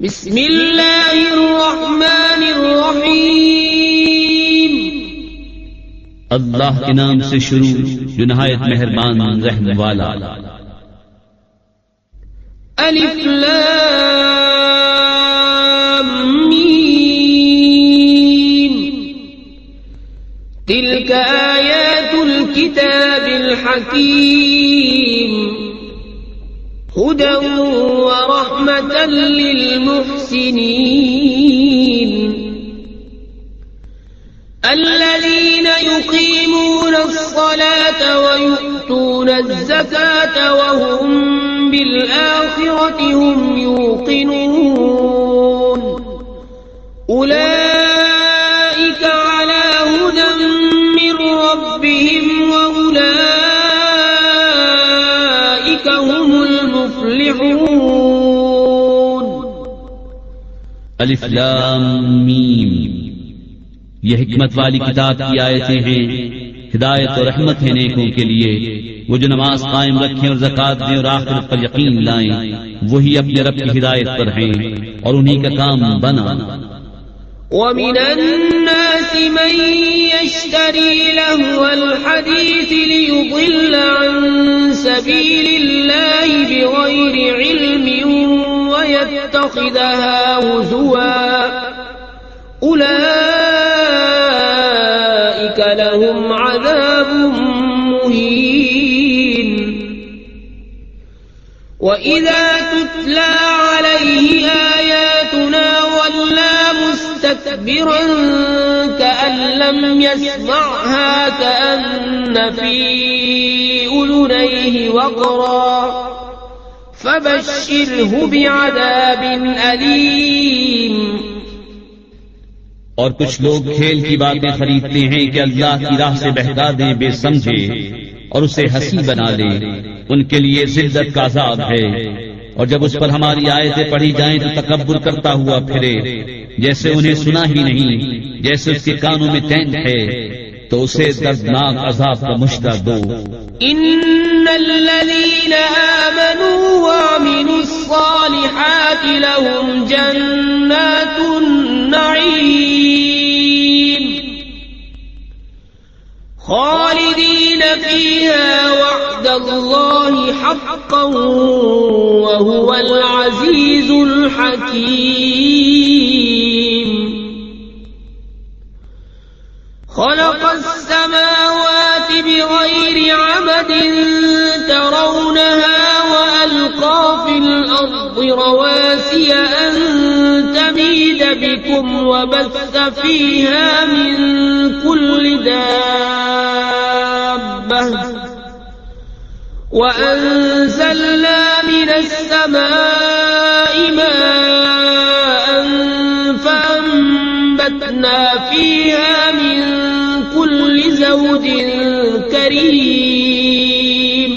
بسم اللہ الرحمن الرحیم، اللہ کے نام سے شروع جو نہایت مہربان رحم والا۔ الف لام میم، تلک آیات الكتاب الحکیم، هدى ورحمة للمحسنين الذين يقيمون الصلاة ويؤتون الزكاة وهم بالآخرة هم يوقنون أولئك على هدى من ربهم وأولئك هم المفلحون۔ الف لام میم، یہ حکمت والی کتاب کی آیتیں ہیں، ہدایت اور رحمت ہے نیکوں کے لیے، وہ جو نماز قائم رکھیں اور زکات دیں اور آخرت پر یقین لائیں، وہی اپنے رب کی ہدایت پر ہیں اور انہی کا کام بنا۔ ومن الناس من يشتري لهو الحديث ليضل عن سبيل الله بغير علم ويتخذها هزوا أولئك لهم عذاب مهين۔ وإذا تتلى عليه آياتنا ولى مستكبرا كأن لم يسمعها كأن في أذنيه وقرا فبشره بعذاب أليم۔ اور کچھ لوگ کھیل کی باتیں خریدتے ہیں کہ اللہ کی راہ سے بہکا دیں بے سمجھے اور اسے ہنسی بنا لیں، ان کے لیے ذلت کا عذاب ہے۔ اور جب اس پر ہماری آیتیں پڑھی جائیں تو تکبر کرتا ہوا پھرے، جیسے انہیں سنا ہی نہیں، جیسے اس کے کانوں میں ٹینک ہے، تو اسے دردناک عذاب کا مشتہ دو۔ ان الذين آمنوا وعملوا الصالحات لهم جنات النعيم خالدين فيها وعد الله حقا وهو العزيز الحكيم۔ خلق السماوات بغير عمد ترونها وألقى في الأرض رواسي أن تميد بكم وبث فيها من كل دابة وأنزلنا من السماء ماء فأنبتنا فيها من كل زوج كريم۔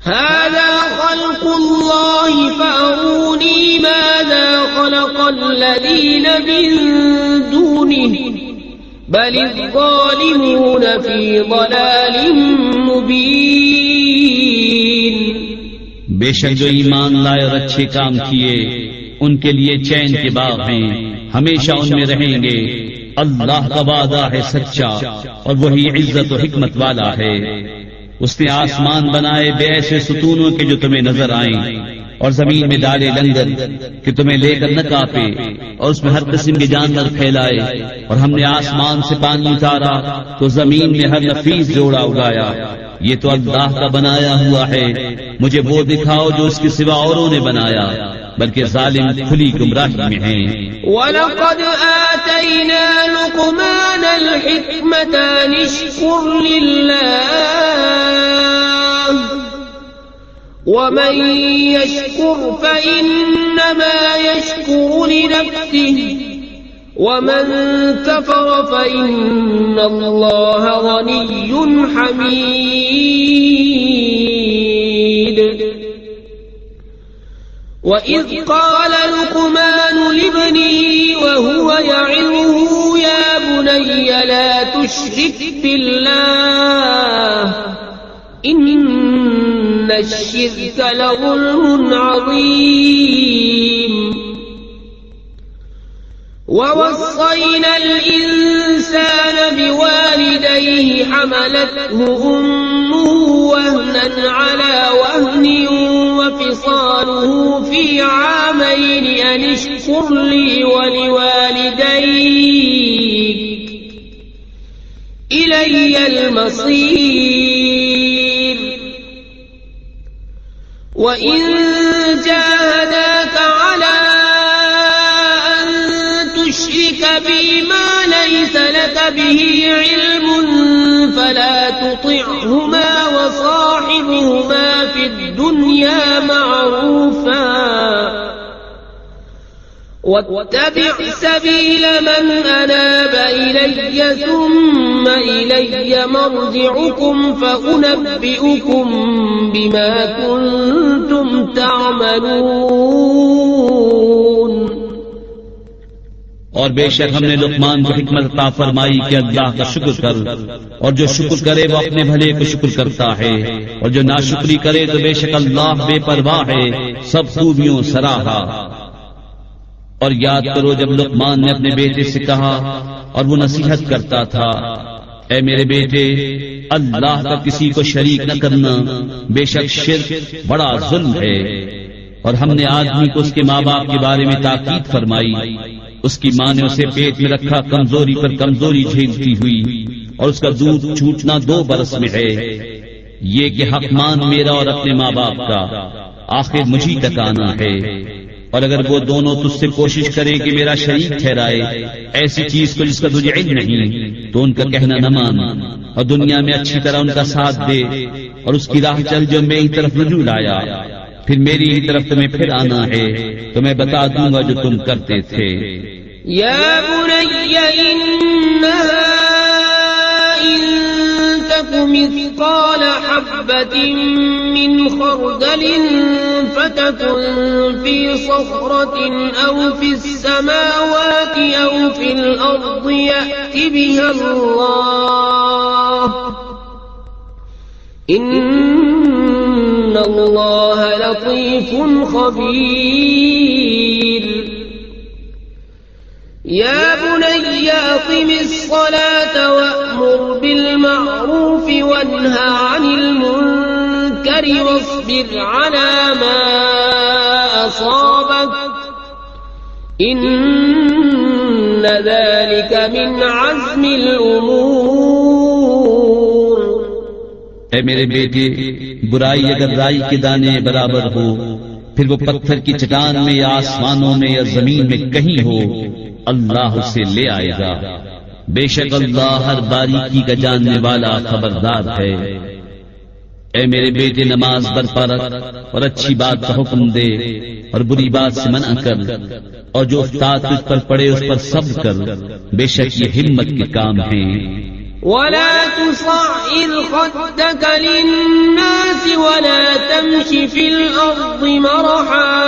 هذا خلق الله فأروني ماذا خلق الذين من دونه بل الظالمون في ضلال مبين۔ بے شک جو ایمان لائے اور اچھے کام کیے ان کے لیے چین کے باغ ہیں، ہمیشہ ان میں رہیں گے۔ اللہ کا وعدہ ہے سچا اور وہی عزت و حکمت والا ہے۔ اس نے آسمان بنائے بے ایسے ستونوں کے جو تمہیں نظر آئیں، اور زمین میں ڈالے لنگر کہ تمہیں لے کر نہ کاپے، اور اس میں ہر قسم کے جانور پھیلائے، اور ہم نے آسمان سے پانی اتارا تو زمین میں ہر نفیس جوڑا اگایا۔ یہ تو اللہ کا بنایا ہوا ہے، مجھے وہ دکھاؤ جو اس کے سوا اوروں نے بنایا، بلکہ ظالم کھلی گمراہی میں ہیں۔ وَلَقَدْ آتَيْنَا لُقْمَانَ الْحِكْمَةَ أَنِ اشْكُرْ لِلَّهِ وَمَن يَشْكُرْ فَإِنَّمَا يَشْكُرُ لِنَفْسِهِ وَمَن كَفَرَ فَإِنَّ اللَّهَ غَنِيٌّ حَمِيدٌ۔ وَإِذْ قَالَ لُقْمَانُ لِابْنِهِ وَهُوَ يَعِظُهُ يَا بُنَيَّ لَا تُشْرِكْ بِاللَّهِ إِنَّ الشرك لظلم عظيم ووصينا الإنسان بوالديه حملته أمه وهنا على وهن وفصاله في عامين أن اشكر لي ولوالديك إلي المصير وإن جاهداك على أن تشرك بي ما ليس لك به علم فلا تطعهما وصاحبهما في الدنيا معروفا واتبع سبيل من أناب إلي ثم إلي مرجعكم فأنبئكم بما كنتم تعملون. اور بے شک ہم نے لقمان کو حکمت عطا فرمائی کہ اللہ کا شکر کر، اور جو شکر کرے وہ اپنے بھلے کو شکر کرتا ہے، اور جو ناشکری کرے تو بے شک اللہ بے پرواہ ہے، سب خوبیوں سراہا. اور یاد کرو جب لقمان نے اپنے بیٹے سے کہا اور وہ نصیحت کرتا تھا، اے میرے بیٹے اللہ کا کسی کو شریک نہ کرنا، بے شک شرک بڑا ظلم ہے. اور ہم نے آدمی کو اس کے ماں باپ کے بارے میں تاکید فرمائی. اس کی ماں نے اسے پیٹ میں رکھا کمزوری پر کمزوری جھیلتی ہوئی، اور اس کا دودھ چھوٹنا 2 برس میں ہے. یہ کہ حق مان میرا اور اپنے ماں باپ کا، آخر مجھے تک آنا ہے. اور اگر وہ دونوں تجھ سے کوشش کرے کہ میرا شریک ٹھہرائے ایسی چیز کو جس کا تجھے علم نہیں، تو ان کا کہنا نہ مان، اور دنیا میں اچھی طرح ان کا ساتھ دے، اور اس کی راہ چل جو میری طرف رجوع لایا، پھر میری ہی طرف تمہیں پھر آنا ہے تو میں بتا دوں گا جو تم کرتے تھے. یا بنی انہا ان تک مثقال حبة من خردل فتكن في صخرة أو في السماوات أو في الأرض يأت بها الله إن الله لطيف خبير. يا بني أقم الصلاة وأمر بالمعروف وانهى عن المنكر واصبر على ما أصابك إن ذلك من عزم الأمور. اے میرے بیٹے برائی اگر رائی کے دانے برابر ہو، پھر وہ پتھر کی چٹان میں یا آسمانوں میں یا زمین میں کہیں ہو، اللہ اسے لے آئے گا. بے شک اللہ ہر باریکی کا جاننے والا خبردار ہے. اے میرے بیٹے نماز برپا رکھ اور اچھی بات کا حکم دے اور بری بات سے منع کر، اور جو افتاد تجھ پر پڑے اس پر صبر کر، بے شک یہ ہمت کے کام ہیں. ولا تصعر خدك للناس ولا تمش في الأرض مرحا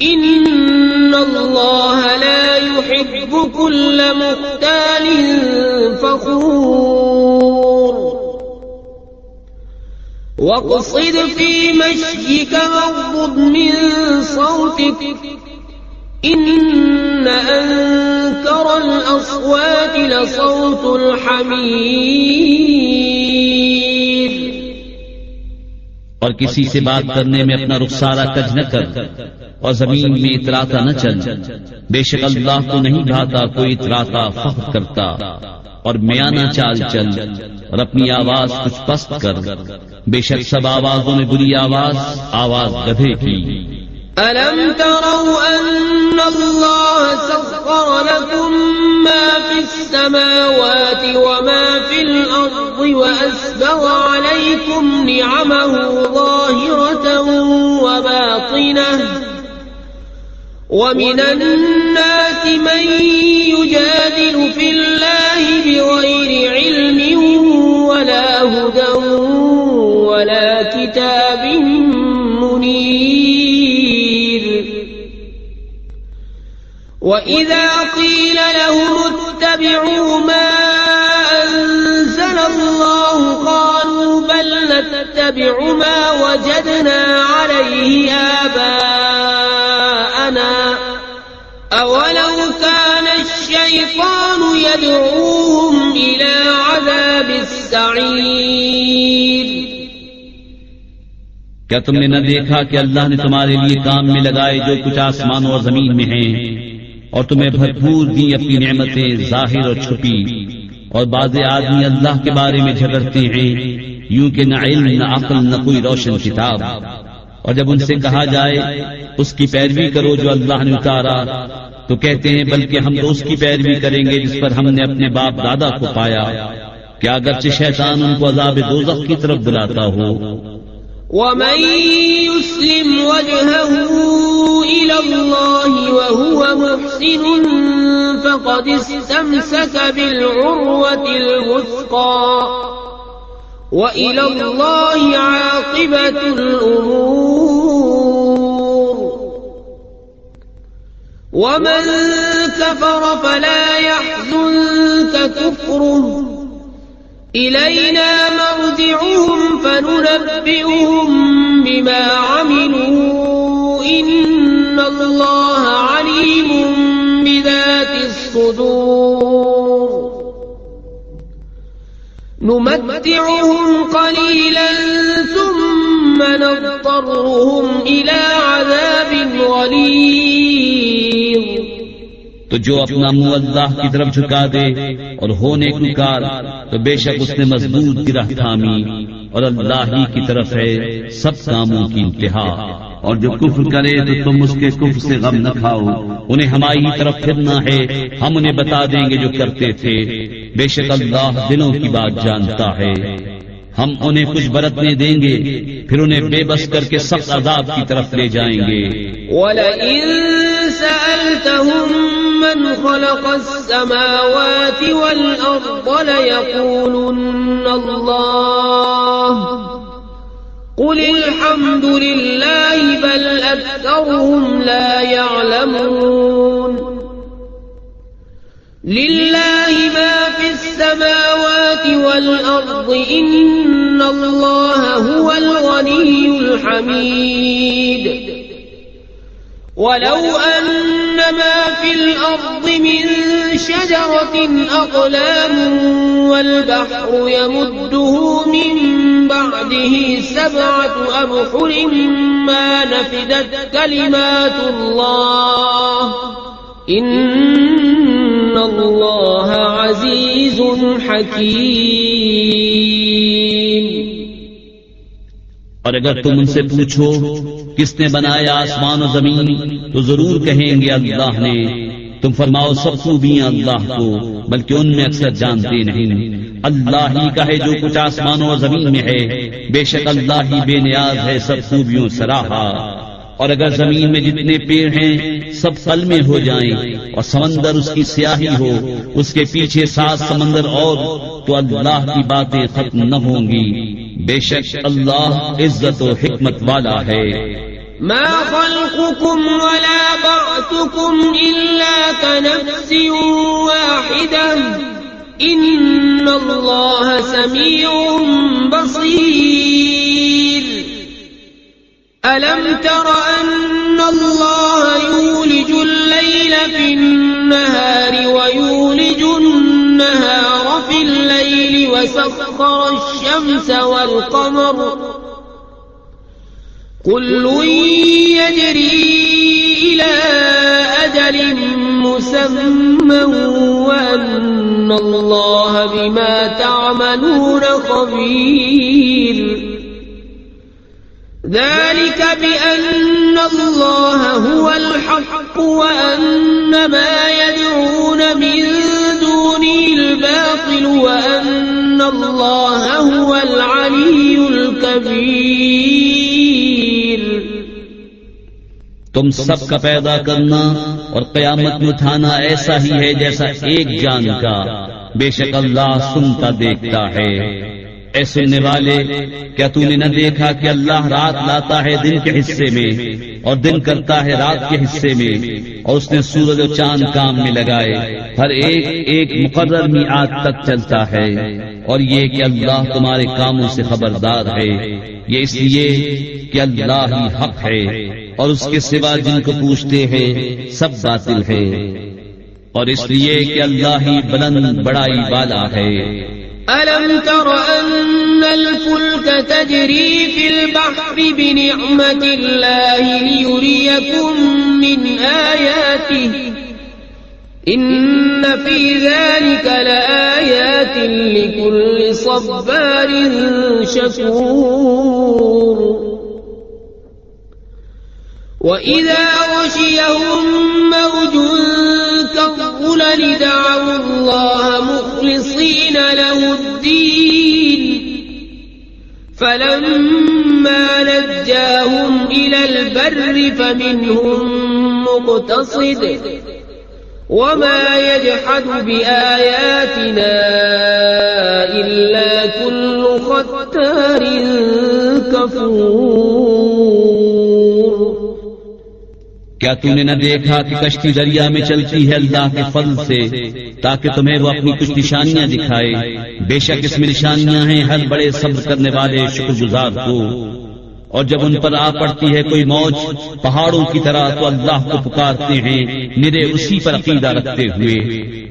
إن الله لا يحب كل مختال فخور. واقصد في مشيك واغضض من صوتك إن أنكر الأصوات لصوت الحمير. اور کسی سے بات کرنے میں اپنا رخسارہ کج نہ کر، اور زمین میں اتراتا نہ چل. بے شک اللہ کو نہیں بھاتا کوئی اتراتا فخر کرتا. اور میانہ چال چل اور اپنی آواز کچھ پست کر. بے شک سب آوازوں میں بری آواز گدھے کی. أَلَمْ تَرَوْا أَنَّ اللَّهَ سَخَّرَ لَكُم مَّا فِي السَّمَاوَاتِ وَمَا فِي الْأَرْضِ وَأَسْبَغَ عَلَيْكُمْ نِعَمَهُ ظَاهِرَةً وَبَاطِنَةً وَمِنَ النَّاسِ مَن يُجَادِلُ فِي اللَّهِ بِغَيْرِ عِلْمٍ وَلَا هُدًى وَلَا كِتَابٍ منير. وَإِذَا قِيلَ لَهُمُ اتَّبِعُوا مَا أَنزَلَ اللَّهُ قَالُوا بَلْ نَتَّبِعُ نتبع ما وجدنا عليه آباءنا أولو كان الشيطان يدعوهم إلى عذاب السعير کیا تم نے نہ دیکھا کہ اللہ نے تمہارے لیے کام میں لگائے جو کچھ آسمانوں اور زمین میں ہیں، اور تمہیں بھرپور دی اپنی نعمتیں ظاہر اور چھپی، اور بعض آدمی اللہ کے بارے میں جھگڑتے ہیں یوں کہ نہ علم نہ عقل نہ کوئی روشن کتاب، اور جب ان سے کہا جائے اس کی پیروی کرو جو اللہ نے اتارا تو کہتے ہیں بلکہ ہم تو اس کی پیروی کریں گے جس پر ہم نے اپنے باپ دادا کو پایا، کیا اگرچہ شیطان ان کو عذاب دوزخ کی طرف بلاتا ہو۔ ومن يسلم وجهه إلى الله وهو محسن فقد استمسك بالعروة الوثقى وإلى الله عاقبة الأمور ومن كفر فلا يحزنك كفره إلينا مرجعهم فننبئهم بما عملوا إن الله عليم بذات الصدور نمتعهم قليلا ثم نضطرهم إلى عذاب غليظ تو جو اپنا منہ اللہ کی طرف جھکا دے اور ہونے کو کار تو بے شک اس نے مضبوط گرہ تھامی، اور اللہ ہی کی طرف ہے سب کاموں کی انتہا۔ اور جو کفر کرے تو تم اس کے کفر سے غم نہ کھاؤ، انہیں ہماری طرف پھرنا ہے، ہم انہیں بتا دیں گے جو کرتے تھے، بے شک اللہ دلوں کی بات جانتا ہے۔ ہم انہیں کچھ برتنے دیں گے پھر انہیں بے بس کر کے سخت عذاب کی طرف لے جائیں گے۔ وَلَئِن سَأَلْتَهُم مَّنْ خَلَقَ السَّمَاوَاتِ وَالْأَرْضَ لَيَقُولُنَّ اللَّهُ قُلِ الْحَمْدُ لِلَّهِ بَلْ أَكْثَرُهُمْ لَا يَعْلَمُونَ لِلَّهِ مَا فِي السَّمَاوَاتِ وَالْأَرْضِ إِنَّ اللَّهَ هُوَ الْغَنِيُّ الْحَمِيدُ وَلَوْ أَنَّ مَا فِي الْأَرْضِ مِن شَجَرَةٍ أَقْلَامٌ وَالْبَحْرُ يَمُدُّهُ مِن بَعْدِهِ 7 أَبْحُرٍ مَّا نَفِدَتْ كَلِمَاتُ اللَّهِ إِنَّ اللَّهَ عَزِيزٌ حَكِيمٌ۔ اور اگر تم ان سے پوچھو کس نے بنایا آسمان و زمین تو ضرور کہیں گے اللہ نے، تم فرماؤ سب خوبیاں اللہ کو، بلکہ ان میں اکثر جانتے نہیں۔ اللہ ہی کا ہے جو کچھ آسمانوں اور زمین میں ہے، بے شک اللہ ہی بے نیاز ہے سب خوبیوں سراہا۔ اور اگر زمین میں جتنے پیڑ ہیں سب پل میں ہو جائیں اور سمندر اس کی سیاہی ہو، اس کے پیچھے 7 سمندر اور، تو اللہ کی باتیں ختم نہ ہوں گی، بے شک اللہ عزت و حکمت والا ہے۔ ما خلقكم ولا بعثكم إلا كنفس واحدة إن الله سميع بصير ألم تر أن الله يولج الليل في النهار ويولج النهار في الليل وسخر الشمس والقمر كل يجري إلى أجل مسمى وأن الله بما تعملون خبير ذلك بأن الله هو الحق وأن ما يدعون من دونه الباطل وأن الله هو العلي الكبير۔ تم سب کا پیدا کرنا اور قیامت میں اٹھانا ایسا ہی ہے جیسا ایک جان کا، بے شک اللہ سنتا دیکھتا ہے۔ اے سننے والے، کیا تو نے نہ دیکھا کہ اللہ رات لاتا ہے دن کے حصے میں اور دن کرتا ہے رات کے حصے میں، اور اس نے سورج و چاند کام میں لگائے، ہر ایک ایک مقرر میعاد تک چلتا ہے، اور یہ کہ اللہ تمہارے کاموں سے خبردار ہے، یہ اس لیے کہ اللہ ہی حق ہے اور اس کے سوا جن کو پوچھتے ہیں سب باطل ہے، اور اس لیے کہ اللہ ہی بلند بڑائی والا ہے۔ أَلَمْ تَرَ أَنَّ الْفُلْكَ تَجْرِي فِي الْبَحْرِ بِنِعْمَةِ اللَّهِ لِيُرِيَكُم مِّنْ آيَاتِهِ إِنَّ فِي ذَلِكَ لَآيَاتٍ لِكُلِّ صَبَّارٍ شَكُورٍ وَإِذَا غَشِيَهُم مَّوْجٌ كَالظُّلَلِ دَعَوُا اللَّهَ مُخْلِصِينَ لَهُ الدِّينَ فَلَمَّا نَجَّاهُمْ إِلَى الْبَرِّ فَمِنْهُم مُّقْتَصِدٌ وَمَا يَجْحَدُ بِآيَاتِنَا إِلَّا كُلُّ خَتَّارٍ كَفُورٍ۔ کیا تو نے نہ دیکھا کہ کشتی دریا میں چلتی ہے اللہ کے فضل سے تاکہ تمہیں وہ اپنی کچھ نشانیاں دکھائے، بے شک اس میں نشانیاں ہیں ہر بڑے صبر کرنے والے شکر گزار کو، اور جب ان پر آ پڑتی ہے کوئی موج پہاڑوں کی طرح تو اللہ کو پکارتے ہیں نرے اسی پر عقیدہ رکھتے ہوئے،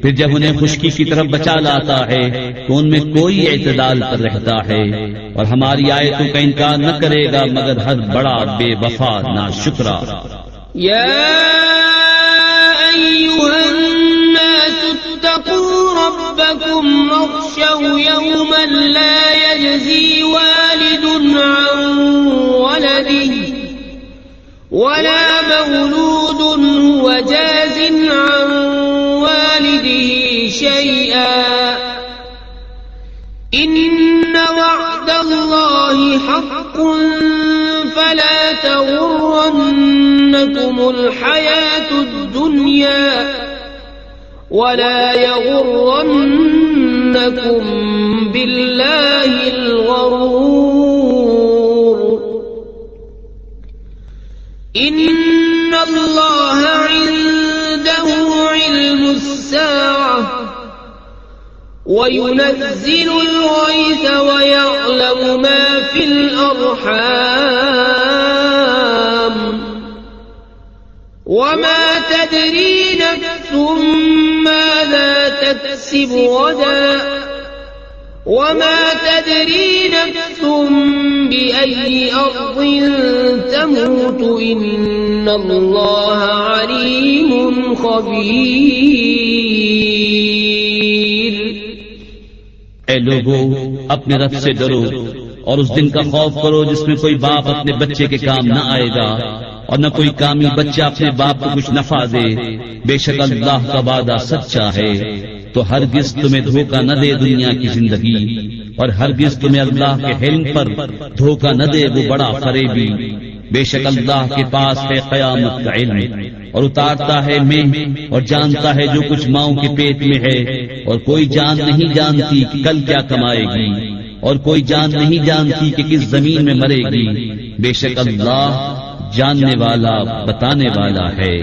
پھر جب انہیں خشکی کی طرف بچا لاتا ہے تو ان میں کوئی اعتدال پر رہتا ہے، اور ہماری آیتوں کا انکار نہ کرے گا مگر ہر بڑا بے وفا ناشکرا۔ يا أيها الناس اتقوا ربكم واخشوا يوما لا يجزي والد عن ولده ولا مولود هو جاز عن والده شيئا إن وعد الله حق فلا تغرنكم الحياة الدنيا ولا يغرنكم بالله الغرور إن الله عنده علم الساعة وينزل الغيث ويعلم ما في الأرحام وما تدري نفس ماذا تكسب غدا وما تدري نفس بأي أرض تموت إن الله عليم خبير۔ اے لوگو، اپنے رب سے ڈرو اور اس دن کا خوف کرو جس میں کوئی باپ اپنے بچے کے کام نہ آئے گا اور نہ کوئی کامی بچہ اپنے باپ کو کچھ نفع دے، بے شک اللہ کا وعدہ سچا ہے۔ تو ہرگز تمہیں دھوکہ نہ دے دنیا کی زندگی، اور ہرگز تمہیں اللہ کے علم پر دھوکہ نہ دے وہ بڑا فریبی۔ بے شک اللہ کے پاس ہے قیامت کا علم، اور اتارتا ہے میں اور جانتا ہے جو کچھ ماؤں کے پیٹ میں ہے، اور کوئی جان نہیں جانتی کہ کل کیا کمائے گی، اور کوئی جان نہیں جانتی کہ کس زمین میں مرے گی۔ بے شک اللہ جاننے والا بتانے والا ہے۔